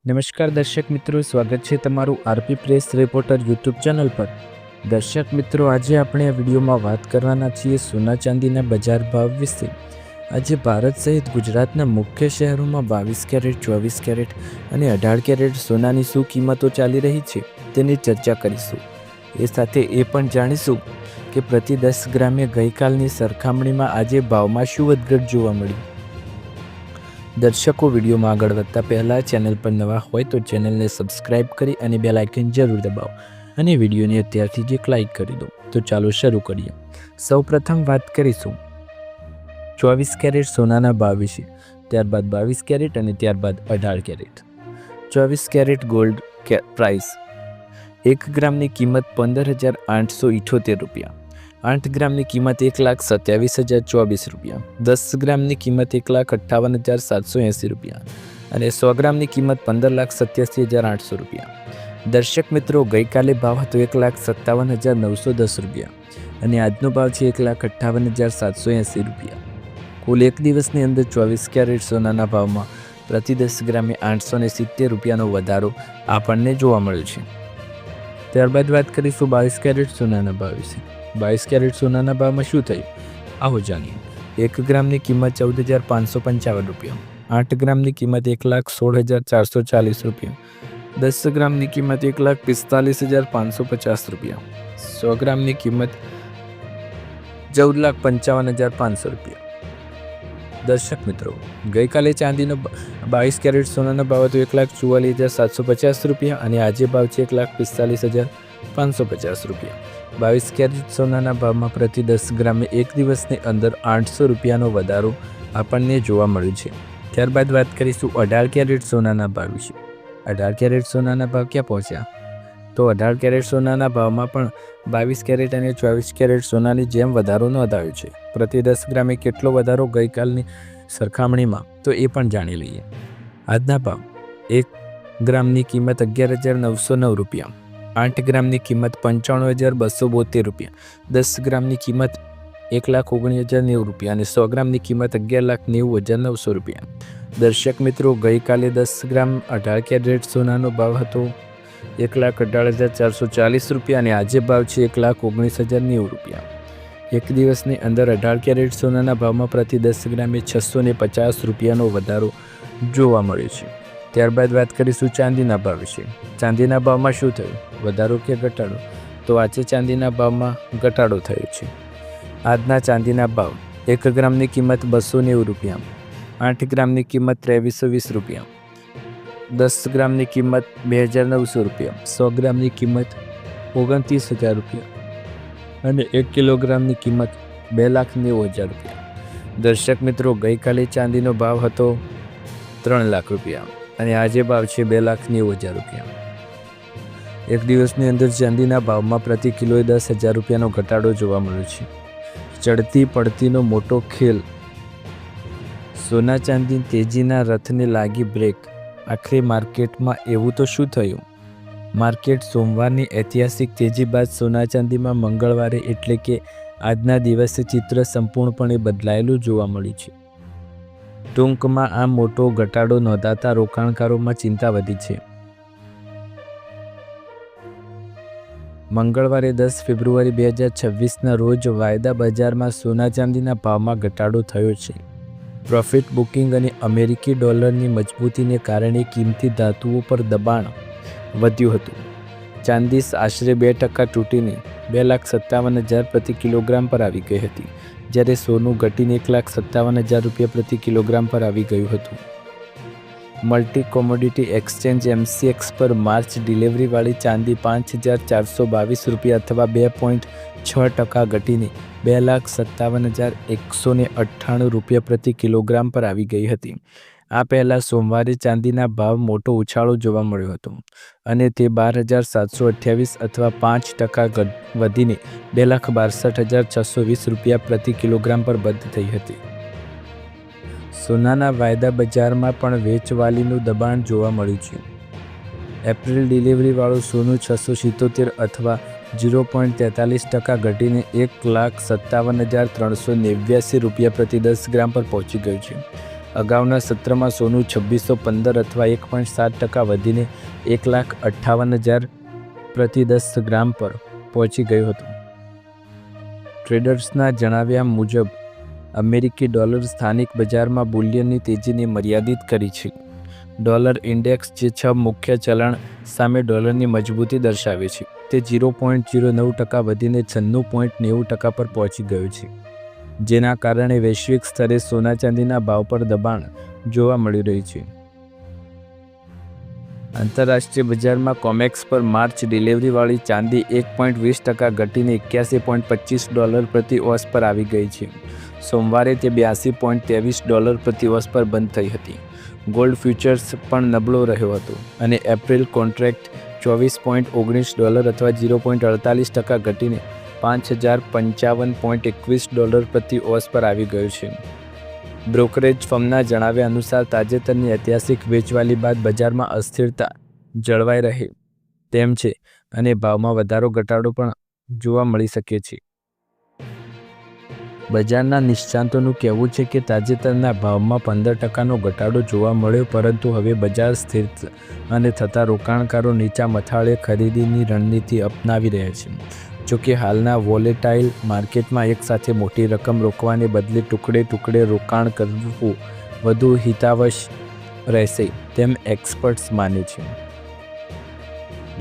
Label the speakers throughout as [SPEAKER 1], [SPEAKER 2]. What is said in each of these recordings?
[SPEAKER 1] નમસ્કાર દર્શક મિત્રો, સ્વાગત છે તમારું RP press reporter YouTube channel પર। દર્શક મિત્રો, આજે આપણે આ વિડીયોમાં વાત કરવાના છીએ સોના ચાંદીના બજાર ભાવ વિશે। આજે ભારત સહિત ગુજરાતના મુખ્ય શહેરોમાં 22 કેરેટ, 24 કેરેટ અને 18 કેરેટ સોનાની શું કિંમતો ચાલી રહી છે તેની ચર્ચા કરીશું। એ સાથે એ પણ જાણીશું કે પ્રતિ 10 ગ્રામે ગઈકાલની સરખામણીમાં આજે ભાવમાં શું વધઘટ જોવા મળી। દર્શકો, વિડીયોમાં આગળ વધતા પહેલાં ચેનલ પર નવા હોય તો ચેનલને સબસ્ક્રાઇબ કરી અને બેલ આઇકન જરૂર દબાવો અને વિડીયોને અત્યારથી જ એક લાઇક કરી દો। તો ચાલો શરૂ કરીએ। સૌપ્રથમ વાત કરીશું 24 કેરેટ સોનાના ભાવ વિશે, ત્યારબાદ 22 કેરેટ અને ત્યારબાદ 18 કેરેટ। 24 કેરેટ ગોલ્ડ પ્રાઇસ 1 ગ્રામની કિંમત 15,878 રૂપિયા, 8 ગ્રામની કિંમત 1,27,024 રૂપિયા, 10 ગ્રામની કિંમત 1,58,780 રૂપિયા અને 100 ગ્રામની કિંમત 15,87,800 રૂપિયા। દર્શક મિત્રો, ગઈકાલે ભાવ હતો 1,57,910 રૂપિયા અને આજનો ભાવ છે 1,58,780 રૂપિયા। કુલ એક દિવસની અંદર 24 કેરેટ સોનાના ભાવમાં પ્રતિ 10 ગ્રામે 870 રૂપિયાનો વધારો આપણને જોવા મળ્યો છે। ત્યારબાદ વાત કરીશું 22 કેરેટ સોનાના ભાવ વિશે। 22 કેરેટ સોનાના ભાવમાં શું થયું, આવો જાણીએ। 1 ગ્રામની કિંમત 14,555 રૂપિયા, 8 ગ્રામની કિંમત 1,16,440 રૂપિયા, 10 ગ્રામની કિંમત 1,45,550 રૂપિયા, 100 ગ્રામની કિંમત 14,55,500 રૂપિયા। દર્શક મિત્રો, ગઈકાલે ચાંદીનો 22 કેરેટ સોનાનો ભાવ હતો 1,44,750 રૂપિયા અને આજે ભાવ છે 1,45,550 રૂપિયા। 22 કેરેટ સોનાના ભાવમાં પ્રતિ 10 ગ્રામે એક દિવસની અંદર 800 રૂપિયાનો વધારો આપણને જોવા મળ્યો છે। ત્યારબાદ વાત કરીશું 18 કેરેટ સોનાના ભાવ વિશે। 18 કેરેટ સોનાના ભાવ ક્યાં પહોંચ્યા, તો 18 કેરેટ સોનાના ભાવમાં પણ 22 કેરેટ અને 24 કેરેટ સોનાની જેમ વધારો નોંધાયો છે। પ્રતિ 10 ગ્રામે કેટલો વધારો ગઈકાલની સરખામણીમાં, તો એ પણ જાણી લઈએ। આજના ભાવ 1 ગ્રામની કિંમત 11,909 રૂપિયા, 8 ગ્રામની કિંમત 95,272 રૂપિયા, 10 ગ્રામની કિંમત 1,19,090 રૂપિયા અને 100 ગ્રામની કિંમત 11,90,900 રૂપિયા। દર્શક મિત્રો, ગઈકાલે 10 ગ્રામ 18 કેરેટ સોનાનો ભાવ હતો 1,18,440 રૂપિયા અને આજે ભાવ છે 1,19,090 રૂપિયા। એક દિવસની અંદર 18 કેરેટ સોનાના ભાવમાં પ્રતિ 10 ગ્રામે 650 રૂપિયાનો વધારો જોવા મળ્યો છે। ત્યારબાદ વાત કરીશું ચાંદીના ભાવ વિશે। ચાંદીના ભાવમાં શું થયું, વધારો કે ઘટાડો, તો આજે ચાંદીના ભાવમાં ઘટાડો થયો છે। આજના ચાંદીના ભાવ 1 ગ્રામની કિંમત 290 રૂપિયા, 8 ગ્રામની કિંમત 2,320 રૂપિયા, 10 ગ્રામની કિંમત 2,900 રૂપિયા, 100 ગ્રામની કિંમત 29,000 રૂપિયા અને 1 કિલોગ્રામની કિંમત 2,90,000 રૂપિયા। દર્શક મિત્રો, ગઈકાલે ચાંદીનો ભાવ હતો 3 લાખ રૂપિયા અને આજે ભાવ છે 2,90,000 રૂપિયા। એક દિવસની અંદર ચાંદીના ભાવમાં પ્રતિ કિલોએ 10,000 રૂપિયાનો ઘટાડો જોવા મળ્યો છે। ચડતી પડતીનો મોટો ખેલ, સોના ચાંદી તેજીના રથને લાગી બ્રેક। આખરે માર્કેટમાં એવું તો શું થયું, માર્કેટ સોમવારની ઐતિહાસિક તેજી બાદ સોના ચાંદીમાં મંગળવારે એટલે કે આજના દિવસે ચિત્ર સંપૂર્ણપણે બદલાયેલું જોવા મળ્યું છે। ટૂંકમાં આ મોટો ઘટાડો નોંધાતા રોકાણકારોમાં ચિંતા વધી છે। મંગળવારે 10 ફેબ્રુઆરી 2026ના રોજ વાયદા બજારમાં સોના ચાંદીના ભાવમાં ઘટાડો થયો છે। પ્રોફિટ બુકિંગ અને અમેરિકી ડોલરની મજબૂતીને કારણે કિંમતી ધાતુઓ પર દબાણ વધ્યું હતું। ચાંદી આશરે 2% તૂટીને 2,57,000 પ્રતિ કિલોગ્રામ પર આવી ગઈ હતી, જ્યારે સોનું ઘટીને 1,57,000 રૂપિયા પ્રતિ કિલોગ્રામ પર આવી ગયું હતું। મલ્ટી કોમોડિટી એક્સચેન્જ MCX પર માર્ચ ડિલિવરીવાળી ચાંદી 5,422 રૂપિયા અથવા 2.6% ઘટીને 2,57,198 રૂપિયા પ્રતિ કિલોગ્રામ પર આવી ગઈ હતી। આ પહેલાં સોમવારે ચાંદીના ભાવ મોટો ઉછાળો જોવા મળ્યો હતો અને તે 12,728 અથવા 5% વધીને 2,62,620 રૂપિયા પ્રતિ કિલોગ્રામ પર બંધ થઈ હતી। સોનાના વાયદા બજારમાં પણ વેચવાલીનું દબાણ જોવા મળ્યું છે। એપ્રિલ ડિલિવરીવાળું સોનું 677 અથવા 0.43% ઘટીને 1,57,389 રૂપિયા પ્રતિ 10 ગ્રામ પર પહોંચી ગયું છે। અગાઉના સત્રમાં સોનું 2615 અથવા 1.7% વધીને 1,58,000 પ્રતિ 10 ગ્રામ પર પહોંચી ગયું હતું. ટ્રેડર્સના જણાવ્યા મુજબ અમેરિકી ડોલર સ્થાનિક બજારમાં બુલિયનની તેજીને મર્યાદિત કરી છે. ડોલર ઇન્ડેક્સ જે 6 મુખ્ય ચલણ સામે ડોલરની મજબૂતી દર્શાવે છે તે 0.09% વધીને 96.90% પર પહોંચી ગયું છે, જેના કારણે વૈશ્વિક સ્તરે સોના ચાંદીના ભાવ પર દબાણ જોવા મળી રહ્યું છે. આંતરરાષ્ટ્રીય બજારમાં કોમેક્સ પર માર્ચ ડિલિવરીવાળી ચાંદી 1.20% ઘટીને $81.25 પ્રતિ ઓસ પર આવી ગઈ છે. સોમવારે તે $82.23 પ્રતિ ઓસ પર બંધ થઈ હતી. ગોલ્ડ ફ્યુચર્સ પણ નબળો રહ્યો હતો અને એપ્રિલ કોન્ટ્રાક્ટ $24.19 અથવા 0.48% ઘટીને $5,055.21 પ્રતિ ઓસ પર આવી ગયું છે. બ્રોકરેજ ફર્મના જણાવ્યા અનુસાર તાજેતરની ઐતિહાસિક વેચવાલી બાદ બજારમાં અસ્થિરતા જળવાઈ રહે તેમ છે અને ભાવમાં વધારો ઘટાડો પણ જોવા મળી શકે છે. બજારના નિષ્ણાતોનું કહેવું છે કે તાજેતરના ભાવમાં 15%નો ઘટાડો જોવા મળ્યો, પરંતુ હવે બજાર સ્થિર અને થતા રોકાણકારો નીચા મથાળે ખરીદીની રણનીતિ અપનાવી રહ્યા છે. જોકે હાલના વોલેટાઇલ માર્કેટમાં એકસાથે મોટી રકમ રોકવાને બદલે ટુકડે રોકાણ કરવું વધુ હિતાવહ રહેશે તેમ એક્સપર્ટ્સ માને છે.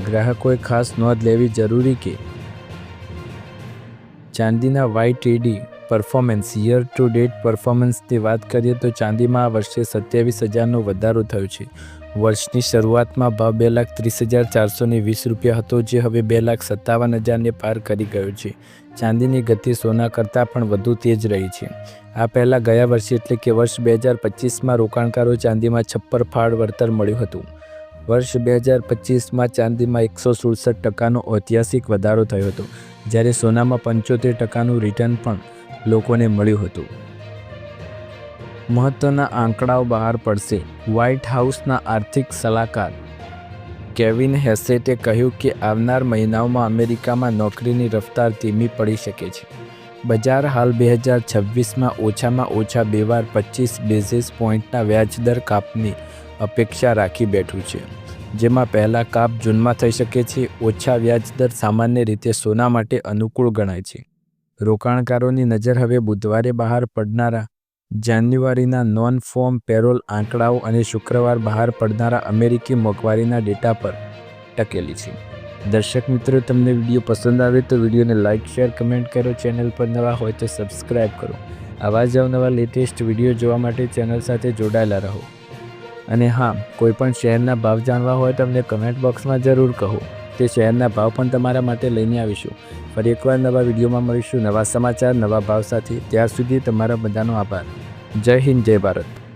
[SPEAKER 1] ગ્રાહકોએ ખાસ નોંધ લેવી જરૂરી કે ચાંદીના YTD performance year to date પરફોર્મન્સની વાત કરીએ તો ચાંદીમાં આ વર્ષે 27,000નો વધારો થયો છે. વર્ષની શરૂઆતમાં ભાવ $2,30,420 હતો, જે હવે $2,57,000ને પાર કરી ગયો છે. ચાંદીની ગતિ સોના કરતાં પણ વધુ તેજ રહી છે. આ પહેલાં ગયા વર્ષે એટલે કે વર્ષ 2025માં રોકાણકારો ચાંદીમાં છપ્પર ફાળ વળતર મળ્યું હતું. વર્ષ 2025માં ચાંદીમાં 167%નો ઐતિહાસિક વધારો થયો હતો, જ્યારે સોનામાં 75%નું રિટર્ન પણ લોકોને મળ્યું હતું. મહત્વના આંકડાઓ બહાર પડશે. વ્હાઇટ હાઉસના આર્થિક સલાહકાર કેવિન હેસેટે કહ્યું કે આવનાર મહિનાઓમાં અમેરિકામાં નોકરીની રફતાર ધીમી પડી શકે છે. બજાર હાલ 2026માં ઓછામાં ઓછા 2 વાર 25 બેઝિસ પોઈન્ટના વ્યાજદર કાપની અપેક્ષા રાખી બેઠું છે, જેમાં પહેલા કાપ જૂનમાં થઈ શકે છે. ઓછા વ્યાજદર સામાન્ય રીતે સોના માટે અનુકૂળ ગણાય છે. રોકાણકારોની નજર હવે બુધવારે બહાર પડનારા જાન્યુઆરીના નોન ફોર્મ પેરોલ આંકડાઓ અને શુક્રવાર બહાર પડનારા અમેરિકી મોંઘવારીના ડેટા પર ટકેલી છે. દર્શક મિત્રો, તમને વિડીયો પસંદ આવે તો વિડીયોને લાઇક, શેર, કમેન્ટ કરો. ચેનલ પર નવા હોય તો સબસ્ક્રાઈબ કરો. આવા જ અવનવા લેટેસ્ટ વિડીયો જોવા માટે ચેનલ સાથે જોડાયેલા રહો. અને હા, કોઈપણ શહેરના ભાવ જાણવા હોય તો અમને કમેન્ટ બોક્સમાં જરૂર કહો. તે શહેરના ભાવ પણ તમારા માટે લઈને આવીશું. ફરી એકવાર નવા વિડીયોમાં મળીશું, નવા સમાચાર, નવા ભાવ સાથે. ત્યાર સુધી તમારા બધાનો આભાર. જય હિન્દ, જય ભારત.